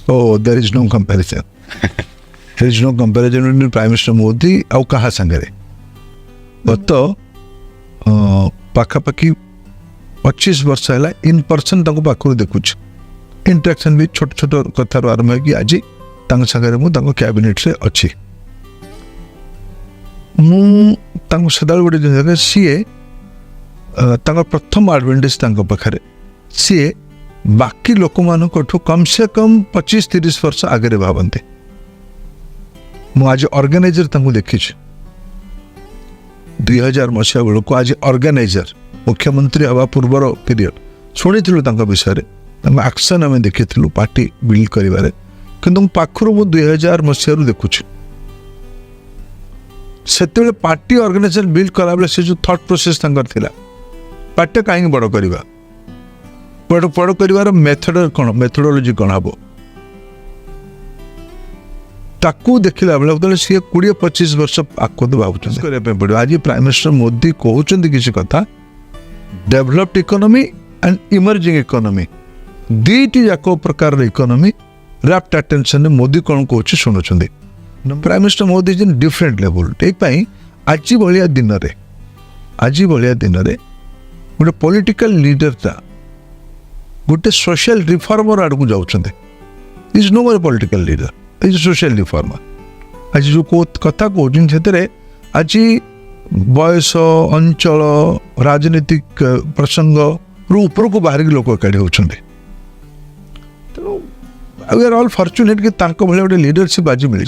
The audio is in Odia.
Oh, there is no comparison. There is no comparison between Prime Minister Modi ଆଉ କାହା ସାଙ୍ଗରେ ଗତ ପାଖାପାଖି 25 ବର୍ଷ ହେଲା ଇନ୍ ପର୍ସନ୍ ତାଙ୍କୁ ପାଖରୁ ଦେଖୁଛି ଇଣ୍ଟରାକ୍ସନ୍ ବି ଛୋଟ ଛୋଟ କଥାରୁ ଆରମ୍ଭ ହେଇକି ଆଜି ତାଙ୍କ ସାଙ୍ଗରେ ମୁଁ ତାଙ୍କ କ୍ୟାବିନେଟ୍ରେ ଅଛି ମୁଁ ତାଙ୍କୁ ସଦାବେଳେ ଗୋଟେ ଜିନିଷ ସିଏ ତାଙ୍କ ପ୍ରଥମ ଆଡଭାଣ୍ଟେଜ୍ ତାଙ୍କ ପାଖରେ ସିଏ ବାକି ଲୋକମାନଙ୍କଠୁ କମ୍ ସେ କମ୍ 25-30 ବର୍ଷ ଆଗରେ ଭାବନ୍ତି ମୁଁ ଆଜି ଅର୍ଗାନାଇଜର ତାଙ୍କୁ ଦେଖିଛି 2000 ମସିହା ବେଳକୁ ଆଜି ଅର୍ଗାନାଇଜର ମୁଖ୍ୟମନ୍ତ୍ରୀ ହେବା ପୂର୍ବର ପିରିୟଡ଼ ଶୁଣିଥିଲୁ ତାଙ୍କ ବିଷୟରେ ତାଙ୍କ ଆକ୍ସନ୍ ଆମେ ଦେଖିଥିଲୁ ପାର୍ଟି ବିଲ୍ଡ କରିବାରେ କିନ୍ତୁ ମୁଁ ପାଖରୁ ମୁଁ 2000 ମସିହାରୁ ଦେଖୁଛି ସେତେବେଳେ ପାର୍ଟି ଅର୍ଗାନାଇଜେସନ ବିଲ୍ଡ କଲାବେଳେ ସେ ଯେଉଁ ଥଟ୍ ପ୍ରୋସେସ୍ ତାଙ୍କର ଥିଲା ପାର୍ଟି କାହିଁକି ବଡ଼ କରିବା ବଡ଼ କରିବାର ମେଥୋଡୋଲୋଜି କ'ଣ ହେବ ତାକୁ ଦେଖିଲା ବେଳେ ଯେତେବେଳେ ସିଏ 20-25 ବର୍ଷ ଆଗକୁ ଭାବୁଛନ୍ତି କରିବା ପାଇଁ ପଡ଼ିବ ଆଜି ପ୍ରାଇମ୍ ମିନିଷ୍ଟର ମୋଦି କହୁଛନ୍ତି କିଛି କଥା developed economy and emerging economy ଦୁଇଟି ଯାକ ପ୍ରକାରର ଇକୋନୋମି ରାପ୍ଟ ଆଟେନସନରେ ମୋଦି କ'ଣ କହୁଛି ଶୁଣୁଛନ୍ତି prime minister Modi is in different level ଏଇପାଇଁ ଆଜି ଭଳିଆ ଦିନରେ ଗୋଟେ ପଲିଟିକାଲ ଲିଡରଟା ଗୋଟେ ସୋସିଆଲ ରିଫର୍ମର ଆଡ଼କୁ ଯାଉଛନ୍ତି is no more political leader is social reformer ଆଜି ଯେଉଁ କଥା କହୁଛନ୍ତି ସେଥିରେ ଆଜି ବୟସ ଅଞ୍ଚଳ ରାଜନୈତିକ ପ୍ରସଙ୍ଗରୁ ଉପରକୁ ବାହାରିକି ଲୋକ ଏକାଠି ହେଉଛନ୍ତି ତେଣୁ वी आर ऑल फॉर्चुनेट कि तांको भले गोटे लीडरशिप आज मिली